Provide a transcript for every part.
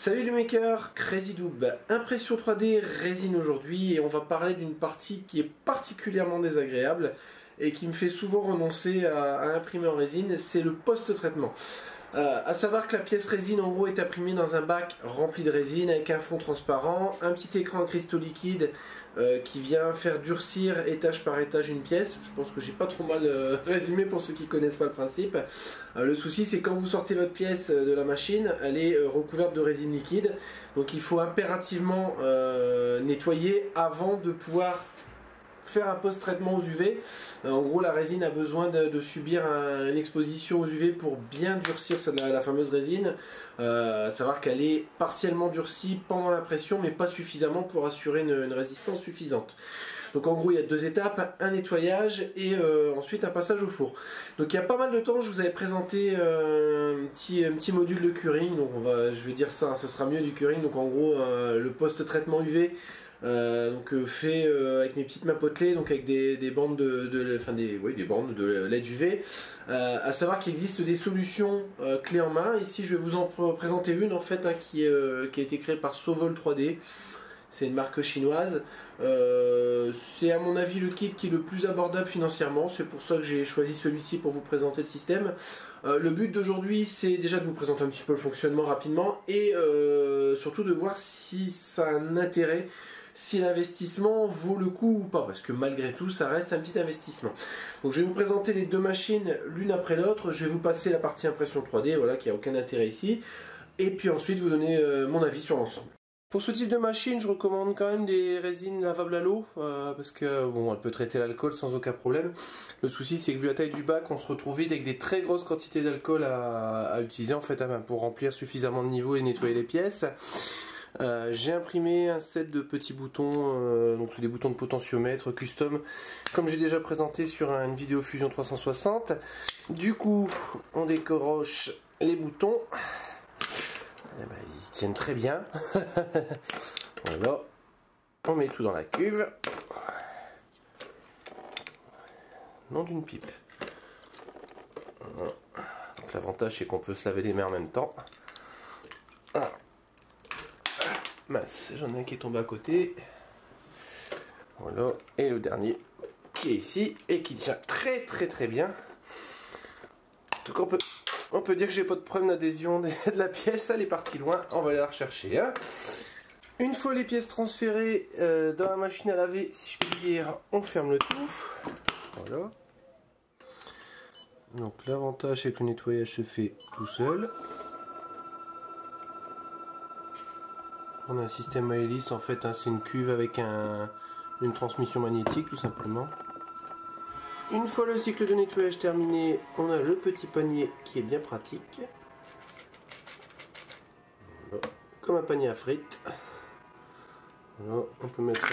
Salut les makers, CrazyDoub, impression 3D résine aujourd'hui et on va parler d'une partie qui est particulièrement désagréable et qui me fait souvent renoncer à imprimer en résine, c'est le post-traitement. À savoir que la pièce résine en gros est imprimée dans un bac rempli de résine avec un fond transparent, un petit écran à cristaux liquides qui vient faire durcir étage par étage une pièce. Je pense que j'ai pas trop mal résumé pour ceux qui connaissent pas le principe. Le souci c'est quand vous sortez votre pièce de la machine, elle est recouverte de résine liquide, donc il faut impérativement nettoyer avant de pouvoir faire un post-traitement aux UV. En gros, la résine a besoin de subir une exposition aux UV pour bien durcir la fameuse résine. À savoir qu'elle est partiellement durcie pendant l'impression, mais pas suffisamment pour assurer une résistance suffisante. Donc en gros, il y a deux étapes, un nettoyage et ensuite un passage au four. Donc il y a pas mal de temps, je vous avais présenté un petit module de curing. Donc je vais dire ça, ce sera mieux du curing. Donc en gros, le post-traitement UV. Fait avec mes petites mains potelées, donc avec des bandes des bandes de LED UV. À savoir qu'il existe des solutions clés en main. Ici je vais vous en présenter une en fait qui a été créée par Sovol 3D. C'est une marque chinoise. C'est à mon avis le kit qui est le plus abordable financièrement. C'est pour ça que j'ai choisi celui-ci pour vous présenter le système. Le but d'aujourd'hui c'est déjà de vous présenter un petit peu le fonctionnement rapidement et surtout de voir si ça a un intérêt, si l'investissement vaut le coup ou pas, parce que malgré tout ça reste un petit investissement. Donc je vais vous présenter les deux machines l'une après l'autre, je vais vous passer la partie impression 3D, voilà, qui a aucun intérêt ici, et puis ensuite vous donner mon avis sur l'ensemble. Pour ce type de machine, je recommande quand même des résines lavables à l'eau, parce que bon, elle peut traiter l'alcool sans aucun problème. Le souci c'est que vu la taille du bac, on se retrouve vite avec des très grosses quantités d'alcool à utiliser en fait pour remplir suffisamment de niveau et nettoyer les pièces. J'ai imprimé un set de petits boutons, donc c'est des boutons de potentiomètre custom, comme j'ai déjà présenté sur une vidéo Fusion 360. Du coup, on décroche les boutons. Eh ben, ils tiennent très bien. Voilà. On met tout dans la cuve. Nom d'une pipe. Voilà. Donc l'avantage c'est qu'on peut se laver les mains en même temps. Voilà. Mince, j'en ai un qui est tombé à côté. Voilà, et le dernier qui est ici et qui tient très bien. En tout cas, on peut dire que j'ai pas de problème d'adhésion de la pièce, elle est partie loin, on va aller la rechercher. Hein. Une fois les pièces transférées dans la machine à laver, si je puis dire, on ferme le tout. Voilà. Donc l'avantage c'est que le nettoyage se fait tout seul. On a un système à hélice, en fait, hein, c'est une cuve avec une transmission magnétique tout simplement. Une fois le cycle de nettoyage terminé, on a le petit panier qui est bien pratique. Voilà. Comme un panier à frites. Voilà. On peut mettre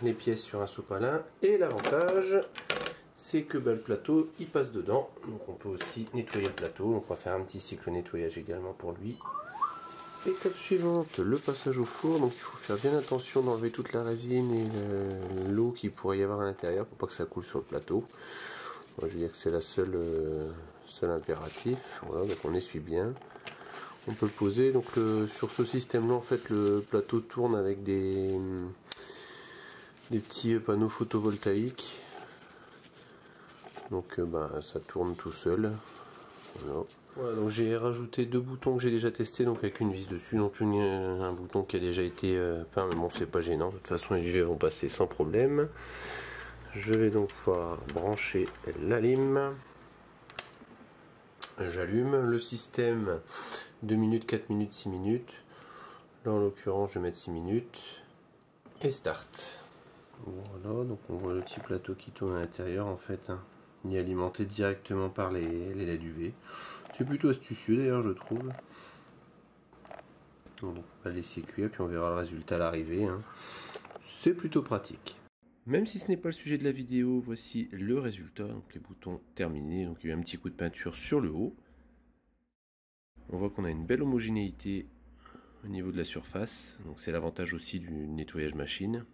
les pièces sur un sopalin. Et l'avantage, c'est que le plateau il passe dedans. Donc on peut aussi nettoyer le plateau. Donc on va faire un petit cycle nettoyage également pour lui. Étape suivante, le passage au four. Donc il faut faire bien attention d'enlever toute la résine et l'eau qu'il pourrait y avoir à l'intérieur pour pas que ça coule sur le plateau. Moi, je veux dire que c'est la seul impératif. Voilà, donc on essuie bien. On peut le poser. Donc sur ce système là en fait le plateau tourne avec des petits panneaux photovoltaïques. Donc ça tourne tout seul. Voilà. Voilà, donc j'ai rajouté deux boutons que j'ai déjà testés, donc avec une vis dessus, donc un bouton qui a déjà été peint, mais bon c'est pas gênant, de toute façon les UV vont passer sans problème. Je vais donc pouvoir brancher la lime. J'allume le système 2 minutes, 4 minutes, 6 minutes. Là en l'occurrence je vais mettre 6 minutes. Et start. Voilà, donc on voit le petit plateau qui tourne à l'intérieur en fait, hein. Il est alimenté directement par les LED UV. C'est plutôt astucieux d'ailleurs je trouve. On va laisser cuire puis on verra le résultat à l'arrivée. Hein. C'est plutôt pratique. Même si ce n'est pas le sujet de la vidéo, voici le résultat. Donc les boutons terminés, donc il y a eu un petit coup de peinture sur le haut. On voit qu'on a une belle homogénéité au niveau de la surface. Donc c'est l'avantage aussi du nettoyage machine.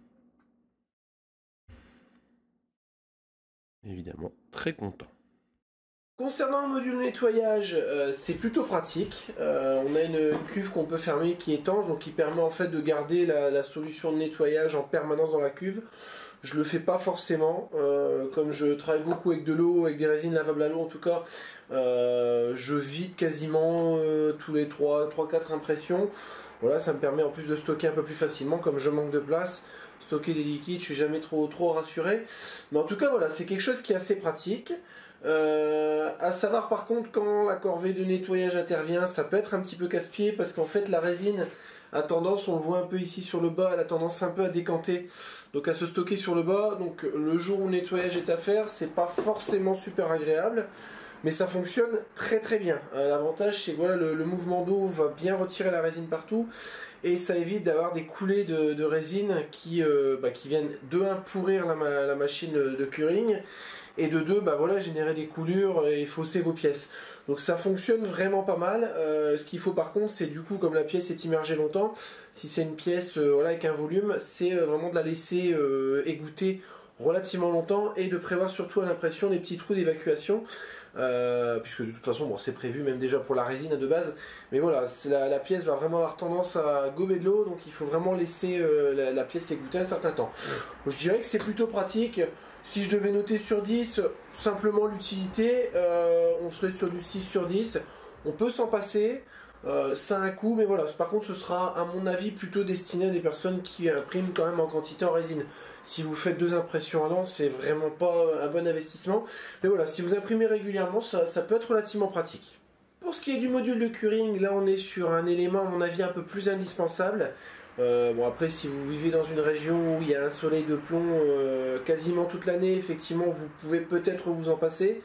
Évidemment très content. Concernant le module nettoyage, c'est plutôt pratique. On a une cuve qu'on peut fermer qui est étanche, donc qui permet en fait de garder la solution de nettoyage en permanence dans la cuve. Je le fais pas forcément, comme je travaille beaucoup avec de l'eau, avec des résines lavables à l'eau en tout cas, je vide quasiment tous les 3-4 impressions. Voilà, ça me permet en plus de stocker un peu plus facilement, comme je manque de place. Stocker des liquides, je suis jamais trop rassuré. Mais en tout cas, voilà, c'est quelque chose qui est assez pratique. À savoir par contre, quand la corvée de nettoyage intervient, ça peut être un petit peu casse-pied parce qu'en fait la résine a tendance, on le voit un peu ici sur le bas, elle a tendance un peu à décanter, donc à se stocker sur le bas. Donc le jour où le nettoyage est à faire, c'est pas forcément super agréable, mais ça fonctionne très bien. L'avantage c'est que voilà, le mouvement d'eau va bien retirer la résine partout et ça évite d'avoir des coulées de résine qui viennent de un pourrir la machine de curing et de deux voilà, générer des coulures et fausser vos pièces. Donc ça fonctionne vraiment pas mal. Ce qu'il faut par contre, c'est du coup, comme la pièce est immergée longtemps, si c'est une pièce voilà, avec un volume, c'est vraiment de la laisser égoutter relativement longtemps et de prévoir surtout à l'impression des petits trous d'évacuation. Puisque de toute façon bon, c'est prévu même déjà pour la résine de base, mais voilà, la pièce va vraiment avoir tendance à gober de l'eau, donc il faut vraiment laisser la pièce égoutter un certain temps. Je dirais que c'est plutôt pratique. Si je devais noter sur 10 simplement l'utilité, on serait sur du 6 sur 10. On peut s'en passer, ça a un coût, mais voilà, par contre ce sera à mon avis plutôt destiné à des personnes qui impriment quand même en quantité en résine. Si vous faites 2 impressions à l'an, c'est vraiment pas un bon investissement. Mais voilà, si vous imprimez régulièrement, ça peut être relativement pratique. Pour ce qui est du module de curing, là on est sur un élément à mon avis un peu plus indispensable. Bon après, si vous vivez dans une région où il y a un soleil de plomb quasiment toute l'année, effectivement vous pouvez peut-être vous en passer.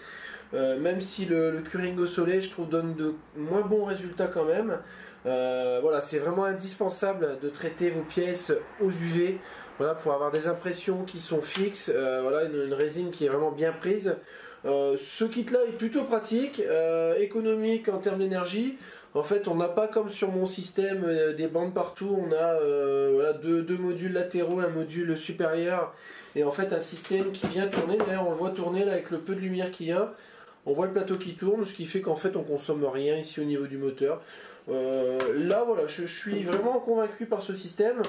Même si le curing au soleil, je trouve, donne de moins bons résultats quand même. Voilà, c'est vraiment indispensable de traiter vos pièces aux UV, voilà, pour avoir des impressions qui sont fixes, voilà, une résine qui est vraiment bien prise. Ce kit-là est plutôt pratique, économique en termes d'énergie. En fait, on n'a pas comme sur mon système des bandes partout, on a voilà, deux modules latéraux, un module supérieur, et en fait un système qui vient tourner. D'ailleurs, on le voit tourner là avec le peu de lumière qu'il y a. On voit le plateau qui tourne, ce qui fait qu'en fait on consomme rien ici au niveau du moteur. Là voilà, je suis vraiment convaincu par ce système.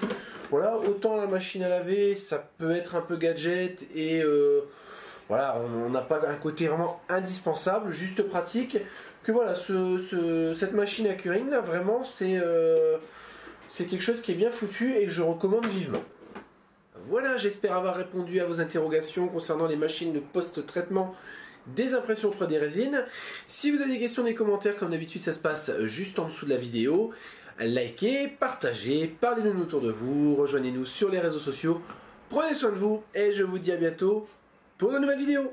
Voilà, autant la machine à laver, ça peut être un peu gadget et voilà, on n'a pas un côté vraiment indispensable, juste pratique. Que voilà, cette machine à curing là, vraiment c'est quelque chose qui est bien foutu et que je recommande vivement. Voilà, j'espère avoir répondu à vos interrogations concernant les machines de post-traitement des impressions 3D résine. Si vous avez des questions dans les commentaires, comme d'habitude ça se passe juste en dessous de la vidéo. Likez, partagez, parlez-nous autour de vous, rejoignez-nous sur les réseaux sociaux. Prenez soin de vous et je vous dis à bientôt pour de nouvelles vidéos.